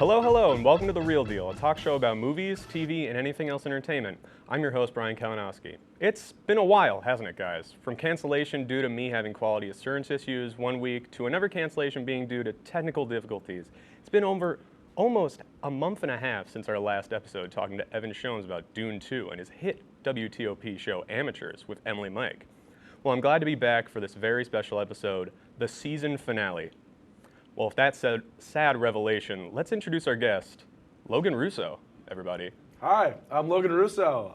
Hello, hello, and welcome to The Real Deal, a talk show about movies, TV, and anything else entertainment. I'm your host, Brian Kalinowski. It's been a while, hasn't it, guys? From cancellation due to me having quality assurance issues one week to another cancellation being due to technical difficulties. It's been over almost a month and a half since our last episode talking to Evan Shones about Dune 2 and his hit WTOP show Amateurs with Emily Mike. Well, I'm glad to be back for this very special episode, the season finale. Well, if that's a sad revelation, let's introduce our guest, Logan Russo, everybody. Hi, I'm Logan Russo.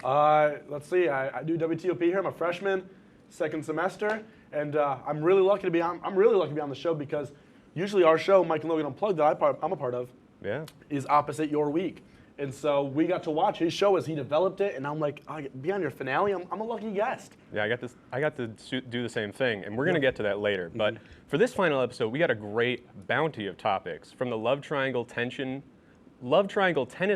Let's see, I do WTOP here. I'm a freshman, second semester, and I'm really lucky to be on the show because usually our show, Mike and Logan Unplugged, that I'm a part of, is opposite your week. And so we got to watch his show as he developed it, and I'm like, oh, be on your finale. I'm a lucky guest. Yeah, I got to do the same thing, and we're going to get to that later. But for this final episode, we got a great bounty of topics, from the love triangle tennis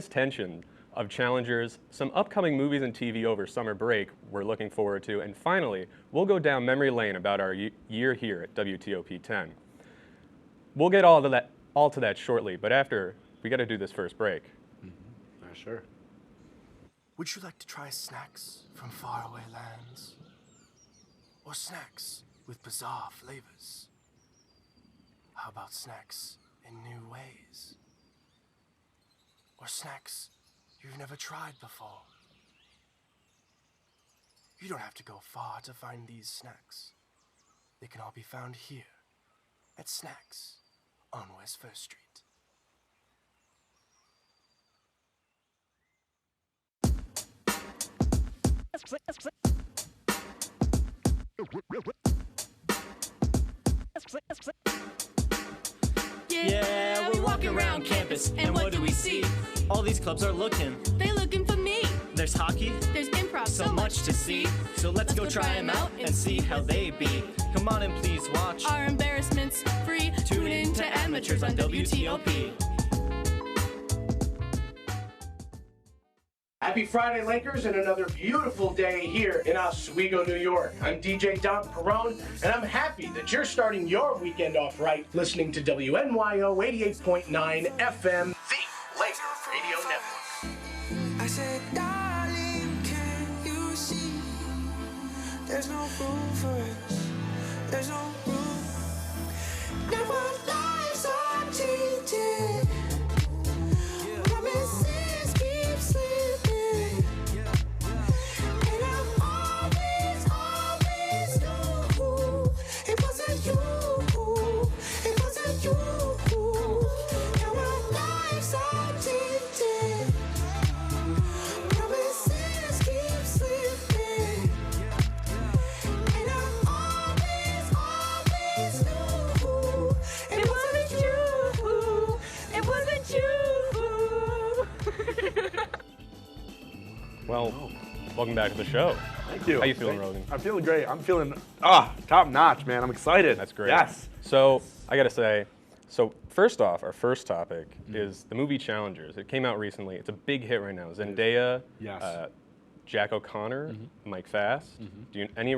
tension of challengers, some upcoming movies and TV over summer break we're looking forward to, and finally, we'll go down memory lane about our year here at WTOP 10. We'll get all to that shortly, but after, we got to do this first break. Sure. Would you like to try snacks from faraway lands? Or snacks with bizarre flavors? How about snacks in new ways? Or snacks you've never tried before? You don't have to go far to find these snacks. They can all be found here at Snacks on West First Street. Yeah, we're walking around campus, and what do we see? All these clubs are looking. They're looking for me. There's hockey, There's improv, so much to see. So let's go try them out and see how they be. Come on and please watch. Our embarrassments free. Tune in to Amateurs on WTOP. Happy Friday, Lakers, and another beautiful day here in Oswego, New York. I'm DJ Don Perone, and I'm happy that you're starting your weekend off right listening to WNYO 88.9 FM, the Laker Radio Network. I said, darling, can you see? There's no room for us. There's no room. Now our lives are changing. Promises keep slipping. And I always knew it wasn't you. It wasn't you. Now our lives are changing. Promises keep slipping. And I always knew it wasn't you. It wasn't you. Well, welcome back to the show. Thank you. How you feeling, Logan? I'm feeling great. I'm feeling top notch, man. I'm excited. That's great. Yes. So, I got to say, first off, our first topic is the movie Challengers. It came out recently. It's a big hit right now. Zendaya, Yes. Jack O'Connor, Mike Fass. Do you, any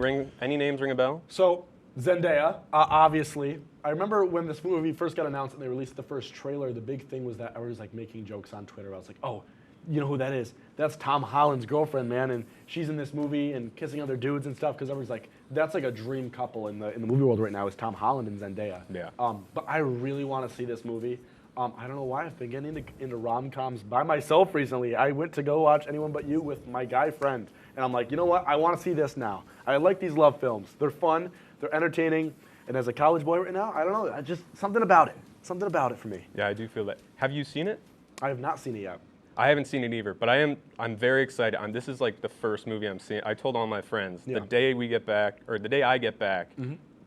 names ring a bell? So Zendaya, obviously. I remember when this movie first got announced and they released the first trailer, the big thing was that I was like making jokes on Twitter. I was like, oh, you know who that is? That's Tom Holland's girlfriend, man, and she's in this movie and kissing other dudes and stuff, because everyone's like, that's like a dream couple in the movie world right now is Tom Holland and Zendaya. Yeah. But I really want to see this movie. I don't know why I've been getting into rom-coms by myself recently. I went to go watch Anyone But You with my guy friend, and I'm like, you know what? I want to see this now. I like these love films. They're fun. They're entertaining. And as a college boy right now, I don't know. Just something about it. Something about it for me. Yeah, I do feel that. Have you seen it? I have not seen it yet. I haven't seen it either, but I'm very excited. This is like the first movie I'm seeing. I told all my friends, Yeah. the day we get back, or the day I get back,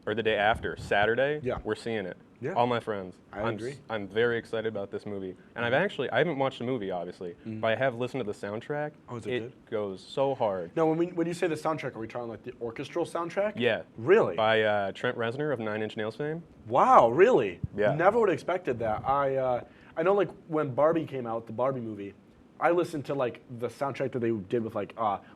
or the day after, Saturday, Yeah. we're seeing it. Yeah. All my friends. I agree. I'm very excited about this movie. And I haven't watched the movie, obviously, but I have listened to the soundtrack. Oh, is it good? Goes so hard. Now, when you say the soundtrack, are we talking like the orchestral soundtrack? Yeah. Really? By Trent Reznor of Nine Inch Nails fame. Wow, really? Yeah. Never would have expected that. I know, like, when Barbie came out, the Barbie movie, I listened to, like, the soundtrack that they did with, like,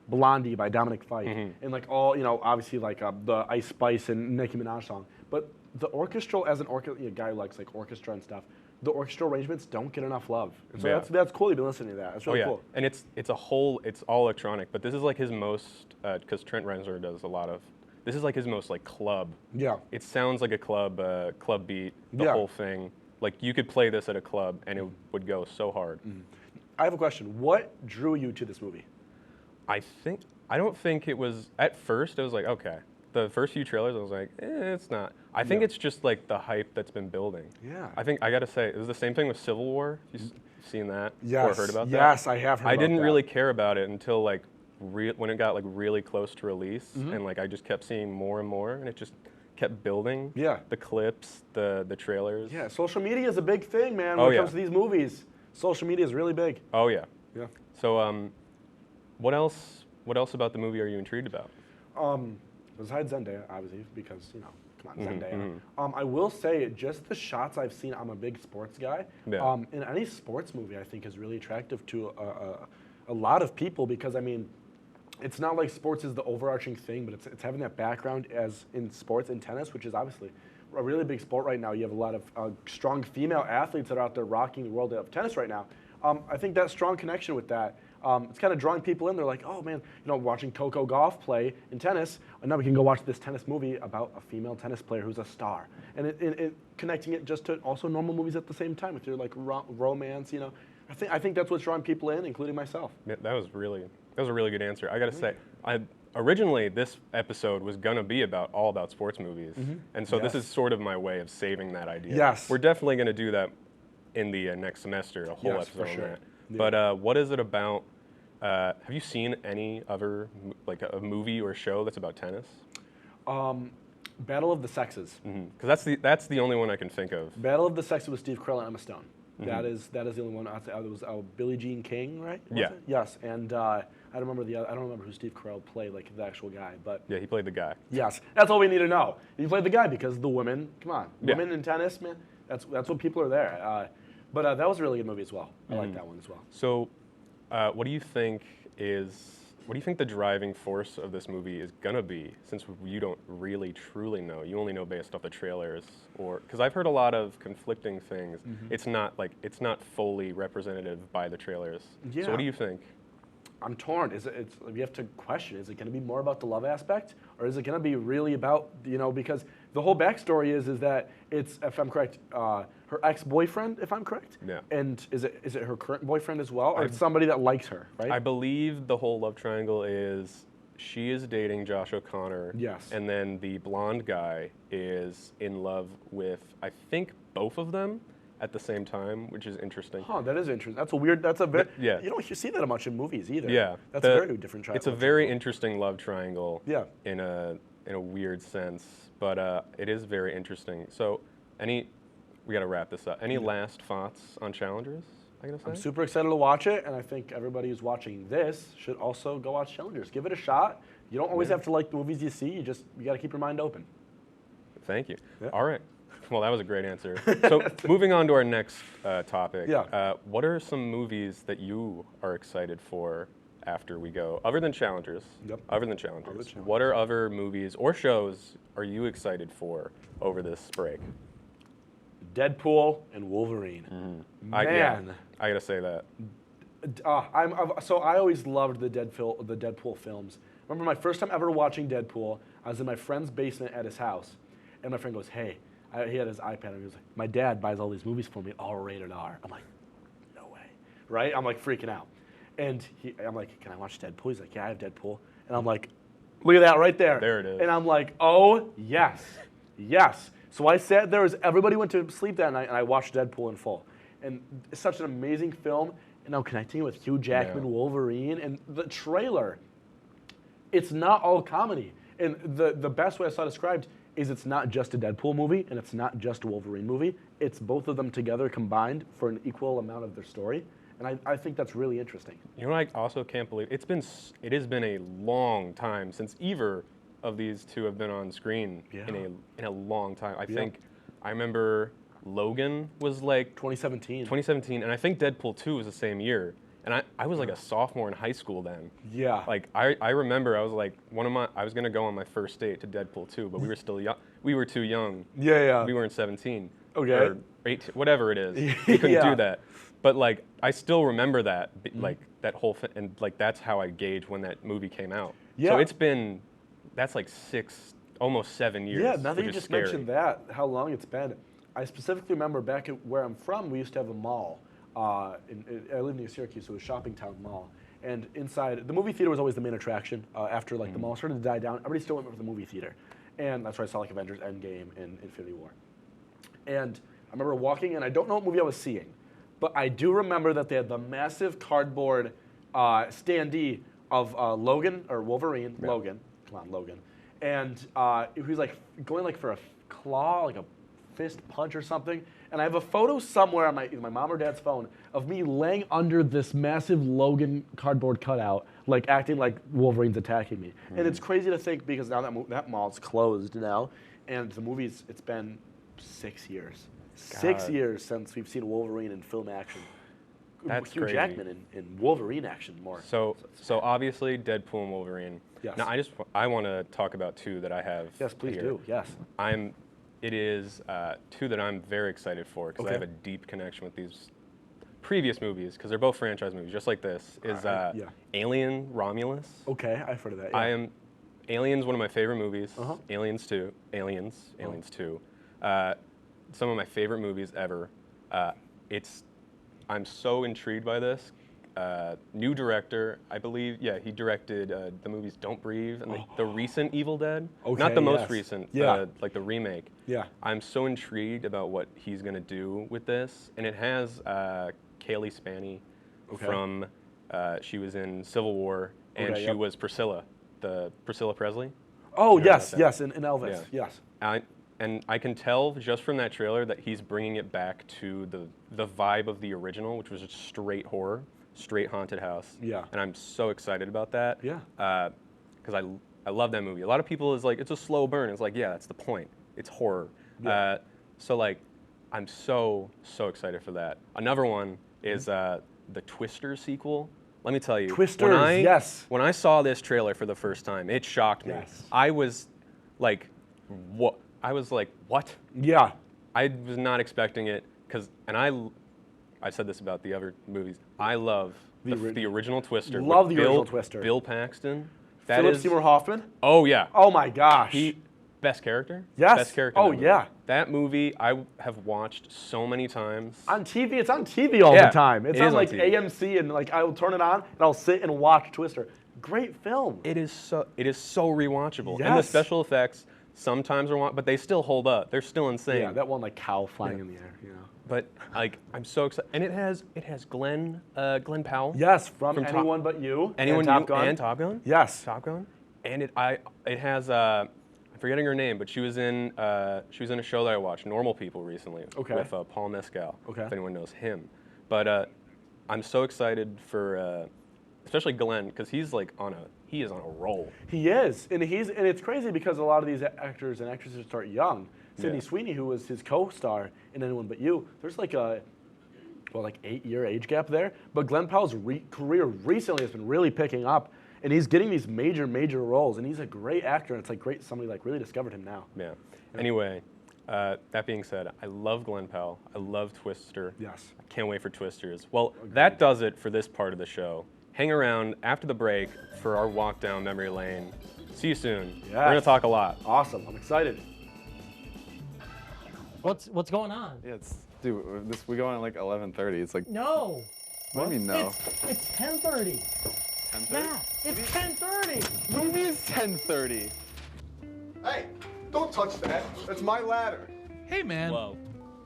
Blondie by Dominic Fike. And, like, all, you know, obviously, like, the Ice Spice and Nicki Minaj song. But the orchestral, as an guy who likes, like, orchestra and stuff, the orchestral arrangements don't get enough love. And so Yeah. that's cool. You've been listening to that. That's really Oh yeah, cool. and it's all electronic, but this is like his most because Trent Reznor does a lot of. This is like his most like club. Yeah. It sounds like a club beat. The Yeah. whole thing. Like you could play this at a club and it would go so hard. I have a question. What drew you to this movie? I don't think it was at first. I was like, okay. The first few trailers, I was like, it's not. I think Yeah. it's just like the hype that's been building. Yeah. I think I gotta say, it was the same thing with Civil War. You've seen that Yes. or heard about that? Yes, I have heard I about didn't that. really care about it until like when it got like really close to release, Mm-hmm. and like I just kept seeing more and more, and it just kept building. Yeah. The clips, the trailers. Yeah, social media is a big thing, man, Oh, when it yeah. comes to these movies. Social media is really big. Oh yeah. Yeah. So what else about the movie are you intrigued about? Besides Zendaya, obviously, because, you know, come on, Mm-hmm, Zendaya. I will say, just the shots I've seen, I'm a big sports guy. Yeah. In any sports movie, I think is really attractive to a lot of people because, I mean, it's not like sports is the overarching thing, but it's having that background as in sports and tennis, which is obviously a really big sport right now. You have a lot of strong female athletes that are out there rocking the world of tennis right now. I think that strong connection with that, it's kind of drawing people in. They're like, oh man, you know, watching Coco Gauff play in tennis, and now we can go watch this tennis movie about a female tennis player who's a star. And it connecting it just to also normal movies at the same time with your like romance, you know. I think that's what's drawing people in, including myself. Yeah, that was a really good answer. I gotta say, originally this episode was gonna be all about sports movies, and so this Yes. is sort of my way of saving that idea. Yes. We're definitely gonna do that in the next semester, a whole Yes, for episode on sure. that. Yeah. But what is it about? Have you seen any other like a movie or show that's about tennis? Battle of the Sexes. Because that's the only one I can think of. Battle of the Sexes with Steve Carell and Emma Stone. Mm-hmm. That is the only one. It was Billie Jean King, right? Was Yeah. it? Yes, and I don't remember who Steve Carell played, like the actual guy, but Yeah, he played the guy. yes, that's all we need to know. He played the guy because the women. Come on, Yeah. women in tennis, man. That's what people are there. But that was a really good movie as well. I Mm-hmm. like that one as well. So, what do you think the driving force of this movie is gonna be? Since you don't really truly know, you only know based off the trailers, or because I've heard a lot of conflicting things. Mm-hmm. It's not fully representative by the trailers. So Yeah. what do you think? I'm torn. You have to question, is it going to be more about the love aspect, or is it going to be really about, you know, because the whole backstory is that it's, if I'm correct, her ex-boyfriend, if I'm correct? Yeah. And is it her current boyfriend as well, or it's somebody that likes her, right? I believe the whole love triangle is she is dating Josh O'Connor. Yes. And then the blonde guy is in love with, I think, both of them at the same time, which is interesting. Huh, that is interesting. That's a very, Yeah. you don't see that much in movies either. Yeah, That's a very different triangle. It's a very interesting love triangle. Yeah. In a weird sense, but it is very interesting. So, we got to wrap this up. Any last thoughts on Challengers? I gotta say. I'm super excited to watch it, and I think everybody who's watching this should also go watch Challengers. Give it a shot. You don't always have to like the movies you see. You got to keep your mind open. Thank you. Yeah. All right. Well, that was a great answer. So, moving on to our next topic. Yeah. What are some movies that you are excited for after we go, other than Challengers? Yep. Other than Challengers. Other than What are other movies or shows are you excited for over this break? Deadpool and Wolverine. Mm-hmm. Man. I gotta say that. So I always loved the Deadpool films. Remember my first time ever watching Deadpool, I was in my friend's basement at his house, and my friend goes, hey, he had his iPad, and he was like, my dad buys all these movies for me, all rated R. I'm like, no way, right? I'm like freaking out. And I'm like, can I watch Deadpool? He's like, yeah, I have Deadpool. And I'm like, look at that right there. There it is. And I'm like, oh, yes, yes. So I sat there as everybody went to sleep that night, and I watched Deadpool in full. And it's such an amazing film. And now connecting with Hugh Jackman, Yeah. Wolverine, and the trailer, it's not all comedy. And the best way I saw it described is it's not just a Deadpool movie, and it's not just a Wolverine movie. It's both of them together combined for an equal amount of their story. And I think that's really interesting. You know what I also can't believe? It has been a long time since either of these two have been on screen in a long time. I remember Logan was like 2017. and I think Deadpool 2 was the same year. And I was like a sophomore in high school then. Yeah. Like I remember I was like I was gonna go on my first date to Deadpool 2, but we were still young. We were too young. Yeah. We weren't 17. Okay. or 18, whatever it is. He couldn't Yeah. do that. But like, I still remember that, like that whole thing, and like that's how I gauge when that movie came out. Yeah. So it's been, that's like almost 7 years. Yeah, now that which you is just scary. mentioned that, how long it's been. I specifically remember back at where I'm from, we used to have a mall. I live near Syracuse, so it was Shopping Town Mall. And inside, the movie theater was always the main attraction. After like the mall started to die down, everybody still went for the movie theater. And that's where I saw like Avengers Endgame and Infinity War. And I remember walking in, I don't know what movie I was seeing, but I do remember that they had the massive cardboard standee of Logan, or Wolverine, Logan, come on, Logan. And he was like going like for a claw, like a fist punch or something. And I have a photo somewhere on either my mom or dad's phone of me laying under this massive Logan cardboard cutout, like acting like Wolverine's attacking me. And it's crazy to think because now that mall's closed now, and the movie's, it's been 6 years. 6 God. years since we've seen Wolverine in film action. That's Hugh crazy. Jackman in Wolverine action more. So obviously Deadpool and Wolverine. Yes. Now I want to talk about two that I have. Yes, please here. do. Yes. It is two that I'm very excited for because I Okay. have a deep connection with these previous movies because they're both franchise movies, just like this. Is yeah. Alien Romulus. Okay, I've heard of that. Yeah. Alien's one of my favorite movies. Uh-huh. Aliens 2. Aliens 2. Some of my favorite movies ever. I'm so intrigued by this. New director, I believe. Yeah, he directed the movies Don't Breathe and the recent Evil Dead. Okay, Not the most yes. recent. Yeah. Like the remake. Yeah. I'm so intrigued about what he's gonna do with this, and it has Kaylee Spaney Okay. from. She was in Civil War, and Okay, she yep. was Priscilla, the Priscilla Presley. Oh, You heard yes, about that? yes, in Elvis. Yeah. Yes. And I can tell just from that trailer that he's bringing it back to the vibe of the original, which was just straight horror, straight haunted house. Yeah. And I'm so excited about that. Yeah. Because I love that movie. A lot of people is like, it's a slow burn. It's like, yeah, that's the point. It's horror. Yeah. So like, I'm so excited for that. Another one is Mm-hmm. the Twister sequel. Let me tell you. Twisters, yes. When I saw this trailer for the first time, it shocked me. Yes. I was like, what? I was like, what? Yeah. I was not expecting it I said this about the other movies. I love the original Twister. Love with the original Twister. Bill Paxton. That Philip is- Seymour Hoffman. Oh yeah. Oh my gosh. Best character. Yes. Best character. in Oh, that movie. yeah. That movie I have watched so many times. on TV, it's on TV all Yeah, the time. It's it on is on like TV. AMC, and like I will turn it on and I'll sit and watch Twister. Great film. It is so rewatchable. And the Yes. special effects sometimes are but they still hold up. They're still insane. Yeah, that one like cow flying in the air. You know. But like I'm so excited, and it has Glenn Powell. Yes, from From Top- Anyone But You. Anyone and Top You Gun. and Top Gun. Yes. Top Gun, and it has I'm forgetting her name, but she was in a show that I watched, Normal People, recently. Okay. With Paul Mescal. Okay. If anyone knows him, but I'm so excited for especially Glenn because he is on a roll. He is, and it's crazy because a lot of these actors and actresses start young. Sydney Yeah. Sweeney, who was his co-star in Anyone But You, there's like a 8-year age gap there. But Glenn Powell's career recently has been really picking up, and he's getting these major roles, and he's a great actor. And it's like great somebody like really discovered him now. Yeah. Anyway, that being said, I love Glenn Powell. I love Twister. Yes. I can't wait for Twisters. Well, that does it for this part of the show. Hang around after the break for our walk down memory lane. See you soon. We're gonna Yes. talk a lot. Awesome. I'm excited. What's going on? Yeah, we go on at like 11:30. It's like, No. what do you mean no? It's 10:30. 10:30? Yeah, it's 10:30. What do you mean it's 10:30? Hey, don't touch that. That's my ladder. Hey, man. Whoa.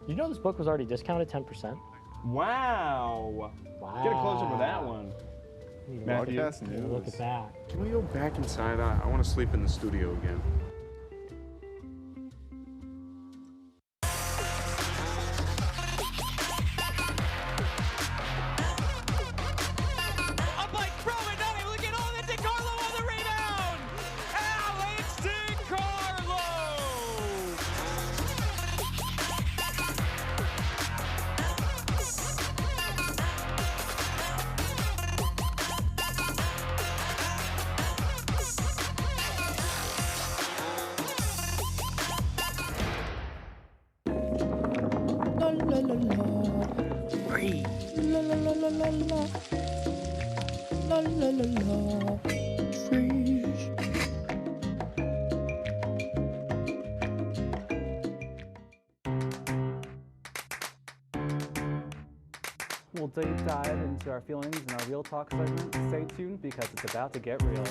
You know this book was already discounted 10%? Wow. Wow. Get a close up of that one. Matthew, Broadcast news. Look at that. can we go back inside? I want to sleep in the studio again. Up by Crowan, not able to get all of it. DiCarlo on the rebound. Alex DiCarlo. la la la. Free. La la la la la la. La la la la. Freeze. We'll deep dive into our feelings in our Real Talk segment. Stay tuned because it's about to get real.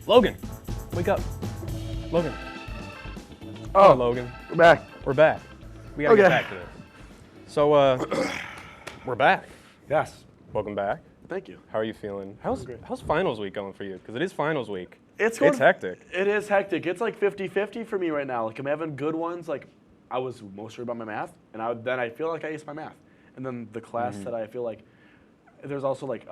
Logan, wake up. Logan. Oh, Logan. We're back. We're back. We gotta get Okay. back to this. So, we're back. Yes. Welcome back. Thank you. How are you feeling? How's finals week going for you? Because it is finals week. It's hectic. It is hectic. It's like 50-50 for me right now. Like I'm having good ones. Like I was most worried about my math, and then I feel like I aced my math. And then the class that I feel like there's also like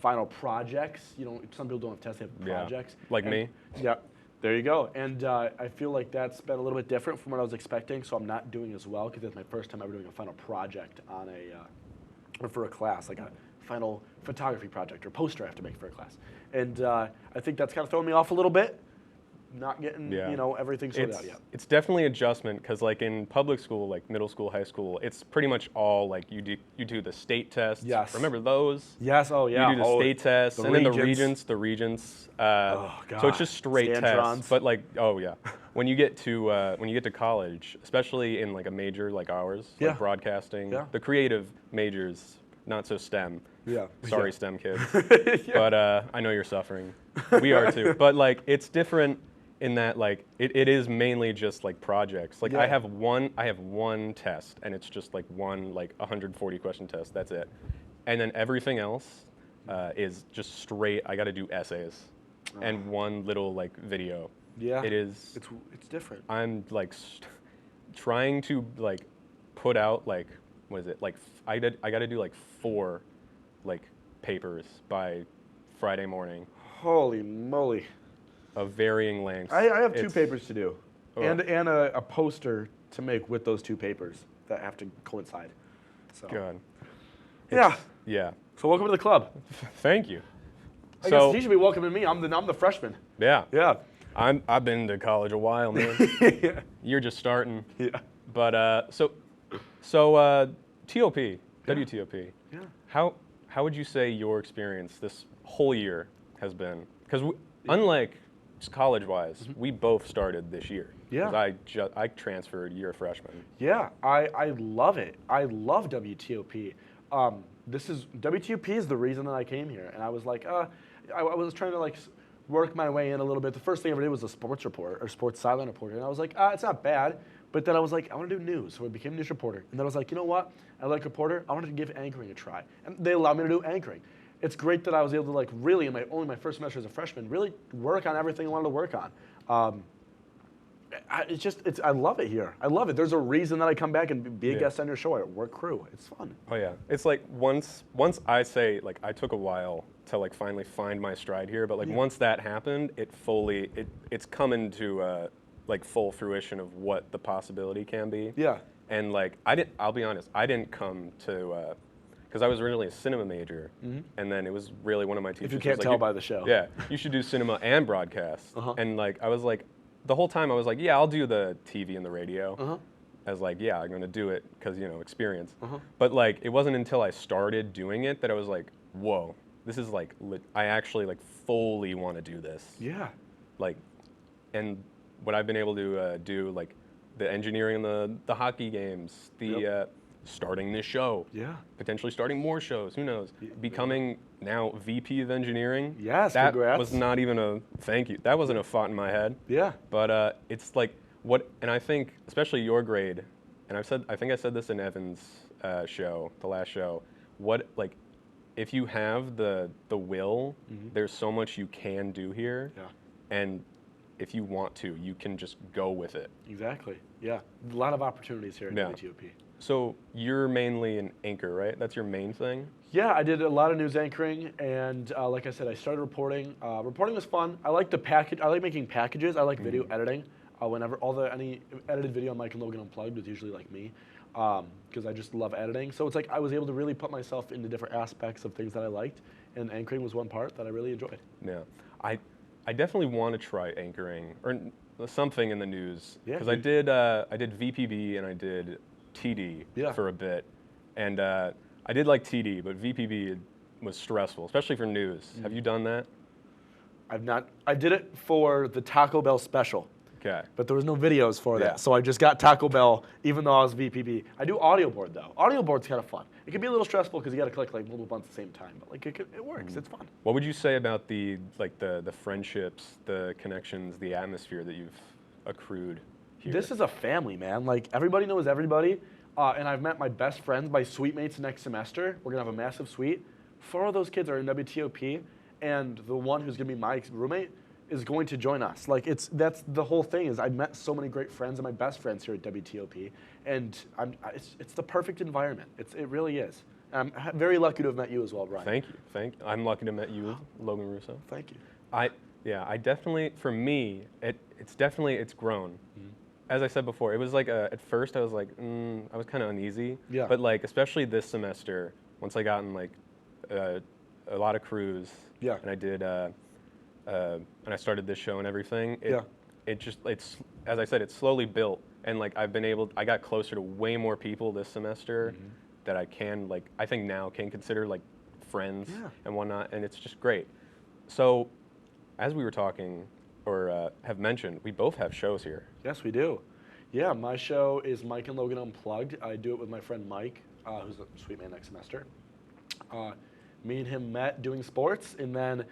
final projects. You know, some people don't have tests; they have projects. Like me. Yeah. There you go. And I feel like that's been a little bit different from what I was expecting. So I'm not doing as well because it's my first time ever doing a final project on or for a class, like a final photography project or poster I have to make for a class. And I think that's kind of thrown me off a little bit. Not getting, everything sorted out yet. It's definitely adjustment because like in public school, like middle school, high school, it's pretty much all like you do the state tests. Yes. Remember those? Yes. Oh yeah. You do the state tests the and then the regents. regents. God. So it's just straight Scantrons. tests. But like, oh yeah, when you get to college, especially in like a major like ours, Yeah. like broadcasting, Yeah. the creative majors, not so STEM. Yeah. Sorry, Yeah. STEM kids. But I know you're suffering. We are too. But like, it's different in that like it is mainly just like projects. Like I Yeah. have one test and it's just like one like 140 question test. That's it. And then everything else is just straight. I got to do essays and one little like video. Yeah. It is. It's different. I'm like trying to like put out like what is it like I got to do like 4 like papers by Friday morning Holy moly. of varying lengths. I have 2 It's- papers to do, Oh. and a poster to make with those 2 papers that have to coincide. So. God. Yeah. Yeah. So welcome to the club. Thank you. I guess he should be welcoming me. I'm the freshman. Yeah. Yeah. I've been to college a while, man. Yeah. You're just starting. Yeah. But so TOP, WTOP. Yeah. How would you say your experience this whole year has been? Because unlike college-wise, we both started this year. Yeah. 'Cause I transferred year freshman. Yeah, I love it. I love WTOP. WTOP is the reason that I came here, and I was like, I was trying to like work my way in a little bit. The first thing I ever did was a sports report or sports sideline reporter, and I was like, it's not bad. But then I was like, I want to do news, so I became a news reporter. And then I was like, you know what? I like reporter. I wanted to give anchoring a try, and they allowed me to do anchoring. It's great that I was able to like really in only my first semester as a freshman really work on everything I wanted to work on. I love it here. I love it. There's a reason that I come back and be a guest on your show. I work crew. It's fun. Oh yeah, it's like once I say like I took a while to like finally find my stride here, but like once that happened, it's coming to like full fruition of what the possibility can be. Yeah. And like I'll be honest, I didn't come to because I was originally a cinema major, and then it was really one of my teachers. If you was can't like, tell by the show. Yeah, you should do cinema and broadcast. And like I was like, the whole time I was like, yeah, I'll do the TV and the radio. I was like, yeah, I'm gonna do it because experience. But like it wasn't until I started doing it that I was like, whoa, this is like I actually like fully want to do this. Yeah. Like, and what I've been able to do, like the engineering and the hockey games, the starting this show, potentially starting more shows, who knows, becoming now VP of engineering. Yes, that congrats. was not even a thank you. That wasn't a thought in my head. Yeah. But it's like And I think, especially your grade, and I think I said this in Evan's show, the last show, if you have the will, there's so much you can do here. Yeah. And if you want to, you can just go with it. Exactly. Yeah. A lot of opportunities here in Yeah. WTOP. So you're mainly an anchor, right? That's your main thing? Yeah, I did a lot of news anchoring, and like I said, I started reporting. Reporting was fun. I like the package. I like making packages. I like video editing. Whenever any edited video on Mike and Logan Unplugged was usually like me, because I just love editing. So it's like I was able to really put myself into different aspects of things that I liked, and anchoring was one part that I really enjoyed. Yeah, I definitely want to try anchoring or something in the news because I did VPB and I did TD for a bit, and I did like TD, but VPB was stressful, especially for news. Have you done that? I've not. I did it for the Taco Bell special. Okay. But there was no videos for that, so I just got Taco Bell, even though I was VPB. I do audio board though. Audio board's kind of fun. It can be a little stressful because you got to click like multiple buttons at the same time, but like it works. It's fun. What would you say about the friendships, the connections, the atmosphere that you've accrued here? This is a family, man. Like everybody knows everybody, and I've met my best friends, my suite mates next semester. We're gonna have a massive suite. 4 of those kids are in WTOP, and the one who's gonna be my roommate is going to join us. Like that's the whole thing. Is I met so many great friends and my best friends here at WTOP, and it's the perfect environment. It really is. I'm very lucky to have met you as well, Brian. Thank you. I'm lucky to have met you, Logan Russo. Thank you. I definitely, for me, it's grown. As I said before, it was like at first I was like I was kind of uneasy. Yeah. But like especially this semester, once I got in like a lot of crews. Yeah. And I did. And I started this show and everything. It's as I said, it's slowly built, and like I got closer to way more people this semester that I think now can consider like friends and whatnot, and it's just great. So, as we were talking or have mentioned, we both have shows here. Yes, we do. Yeah, my show is Mike and Logan Unplugged. I do it with my friend Mike, who's a suite man next semester. Me and him met doing sports, and then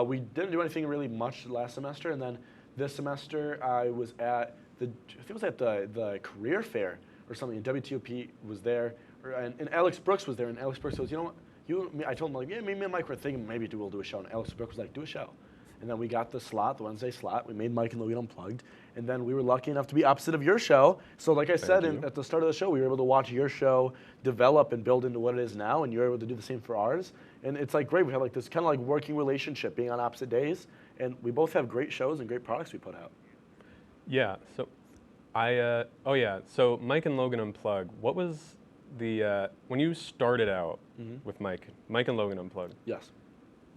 we didn't do anything really much last semester, and then this semester I was at the career fair or something, and WTOP was there, and Alex Brooks was there, and Alex Brooks goes, you know what, I told him like, yeah, me and Mike were thinking maybe we'll do a show, and Alex Brooks was like, do a show. And then we got the Wednesday slot, we made Mike and Logan Unplugged, and then we were lucky enough to be opposite of your show, so like I said at the start of the show, we were able to watch your show develop and build into what it is now, and you're able to do the same for ours. And it's like great. We have like this kind of like working relationship, being on opposite days, and we both have great shows and great products we put out. Yeah. So, So Mike and Logan Unplugged. What was the when you started out with Mike and Logan Unplugged? Yes.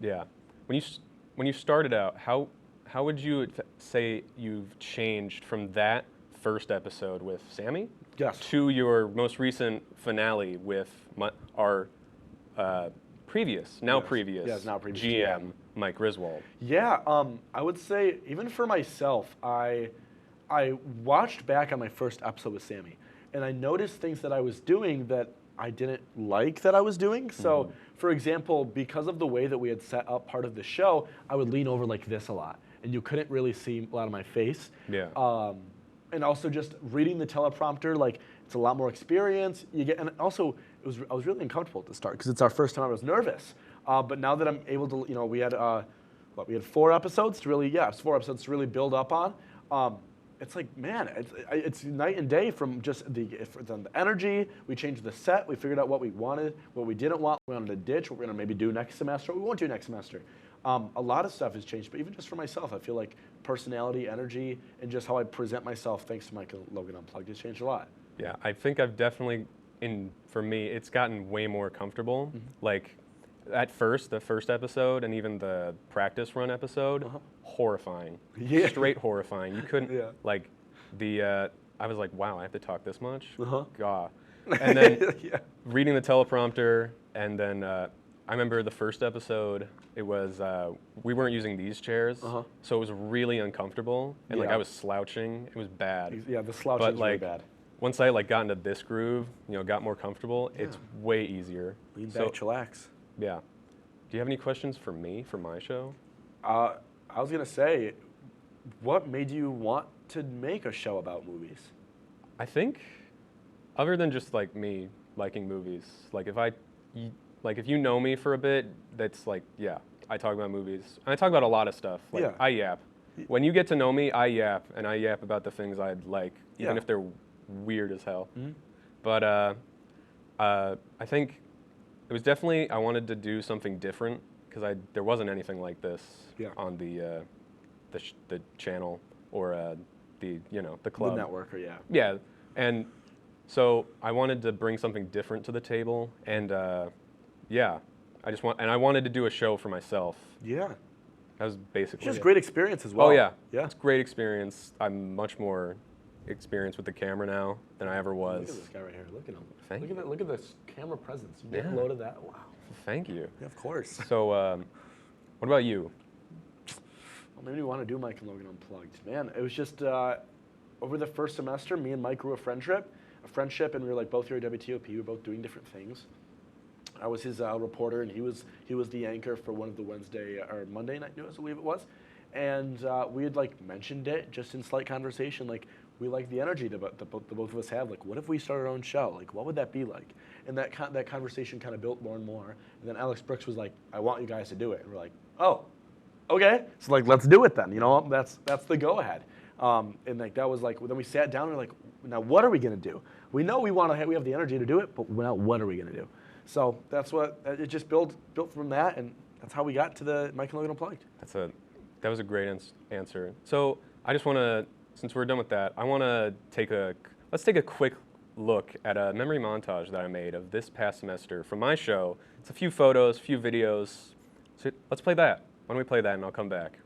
Yeah. When you started out, how would you say you've changed from that first episode with Sammy? Yes. To your most recent finale with our previous GM, Mike Griswold. Yeah, I would say even for myself, I watched back on my first episode with Sammy, and I noticed things that I was doing that I didn't like that I was doing. So, for example, because of the way that we had set up part of the show, I would lean over like this a lot, and you couldn't really see a lot of my face. Yeah. And also just reading the teleprompter, like it's a lot more experience. And also I was really uncomfortable at the start because it's our first time. I was nervous, but now that I'm able to, we had 4 episodes to really, 4 episodes to really build up on. It's like, man, it's night and day from just the energy. We changed the set. We figured out what we wanted, what we didn't want. We wanted to ditch. What we're gonna maybe do next semester. What we won't do next semester. A lot of stuff has changed, but even just for myself, I feel like personality, energy, and just how I present myself, thanks to Mike and Logan Unplugged, has changed a lot. Yeah, I think I've definitely, for me, it's gotten way more comfortable. Like, at first, the first episode and even the practice run episode, horrifying. Yeah. Straight horrifying. You couldn't, like, I was like, wow, I have to talk this much? God. And then reading the teleprompter, and then I remember the first episode, it was, we weren't using these chairs, so it was really uncomfortable, and like I was slouching. It was bad. Yeah, the slouching is really bad. Once I like got into this groove, got more comfortable, it's way easier. Lean back, chillax. Yeah. Do you have any questions for me, for my show? I was gonna say, what made you want to make a show about movies? I think, other than just like me liking movies, like if you know me for a bit, that's like, yeah, I talk about movies. And I talk about a lot of stuff. Like, Yeah. I yap. When you get to know me, I yap, and I yap about the things I'd like, even Yeah. if they're weird as hell. Mhm. But I think it was definitely, I wanted to do something different, because there wasn't anything like this Yeah. on the channel or the club. The network, or yeah. Yeah, and so I wanted to bring something different to the table, and yeah, I wanted to do a show for myself. Yeah. That was basically Just it. great experience as well. Oh yeah, Yeah. it's great experience. I'm much more experienced with the camera now than I ever was. Look at this guy right here. Look at him. Thank look you. at that. Look at this camera presence. You Yeah. downloaded that. Wow. Thank you. Yeah, of course. So, what about you? Well, maybe we want to do Mike and Logan Unplugged. Man, it was just over the first semester, me and Mike grew a friendship, and we were like both here at WTOP. We were both doing different things. I was his reporter, and he was the anchor for one of the Wednesday or Monday night news, I believe it was. And we had like mentioned it just in slight conversation, like we like the energy that the both of us have. Like, what if we started our own show? Like, what would that be like? And that conversation kind of built more and more. And then Alex Brooks was like, I want you guys to do it. And we're like, oh, okay. So like, let's do it then. You know, that's the go ahead. And like that was like, then we sat down and we're like, now what are we gonna do? We know we have the energy to do it, but now what are we gonna do? So that's what it just built from that, and that's how we got to the Mike and Logan Unplugged. That was a great answer. So I just want to, since we're done with that, I want to let's take a quick look at a memory montage that I made of this past semester from my show. It's a few photos, few videos. So let's play that. Why don't we play that and I'll come back.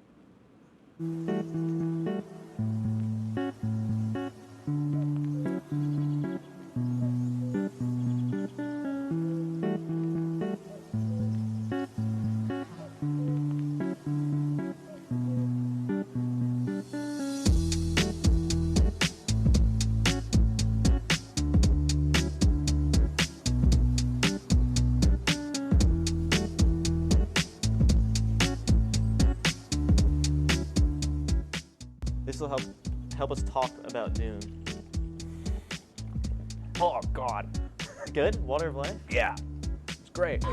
This will help us talk about Dune. Oh God. Good? Water of Life? Yeah. It's great. How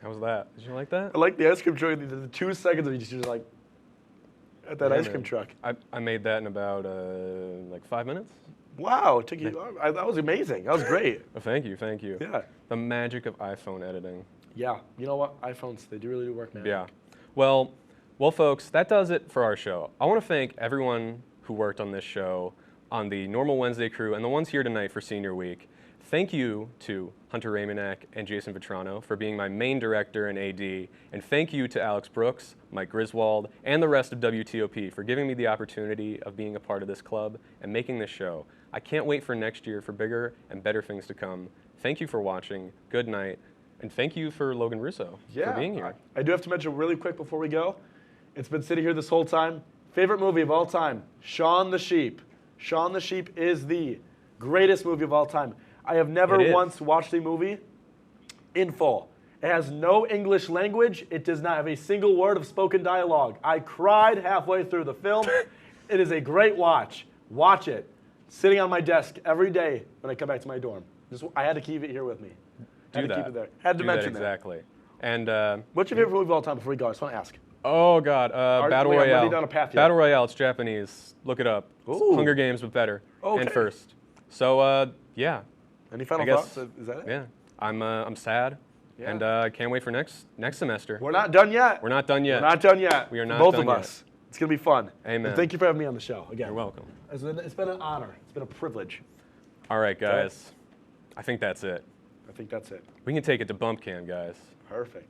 was that? Did you like that? I like the ice cream truck. The 2 seconds of you just like at that Yeah, ice man. cream truck. I made that in about like 5 minutes. Wow, it took you. That was amazing. That was great. Oh, thank you, thank you. Yeah. The magic of iPhone editing. Yeah. You know what? iPhones, they really do work now. Yeah. Well, folks, that does it for our show. I want to thank everyone who worked on this show, on the Normal Wednesday crew, and the ones here tonight for Senior Week. Thank you to Hunter Raymanek and Jason Vetrano for being my main director and AD, and thank you to Alex Brooks, Mike Griswold, and the rest of WTOP for giving me the opportunity of being a part of this club and making this show. I can't wait for next year for bigger and better things to come. Thank you for watching. Good night. And thank you for Logan Russo for being here. I do have to mention really quick before we go, it's been sitting here this whole time. Favorite movie of all time, Shaun the Sheep. Shaun the Sheep is the greatest movie of all time. I have never once watched a movie in full. It has no English language. It does not have a single word of spoken dialogue. I cried halfway through the film. It is a great watch. Watch it. Sitting on my desk every day when I come back to my dorm. I had to keep it here with me. Had to keep it there. Had to mention that. Exactly. And what's your favorite movie of all time before we go? I just want to ask. Oh God, Battle wait, I'm Royale. running down a path here. Battle Royale. It's Japanese. Look it up. It's Ooh. Hunger Games, but better and Okay. first. So yeah. Any final I guess, thoughts? Is that it? Yeah. I'm sad, Yeah. and can't wait for next semester. We're not done yet. We're not done yet. We're not done yet. We are not Both done of yet. us. It's gonna be fun. Amen. And thank you for having me on the show again. You're welcome. It's been an honor. It's been a privilege. All right, guys. I think that's it. I think that's it. We can take it to Bump Can, guys. Perfect.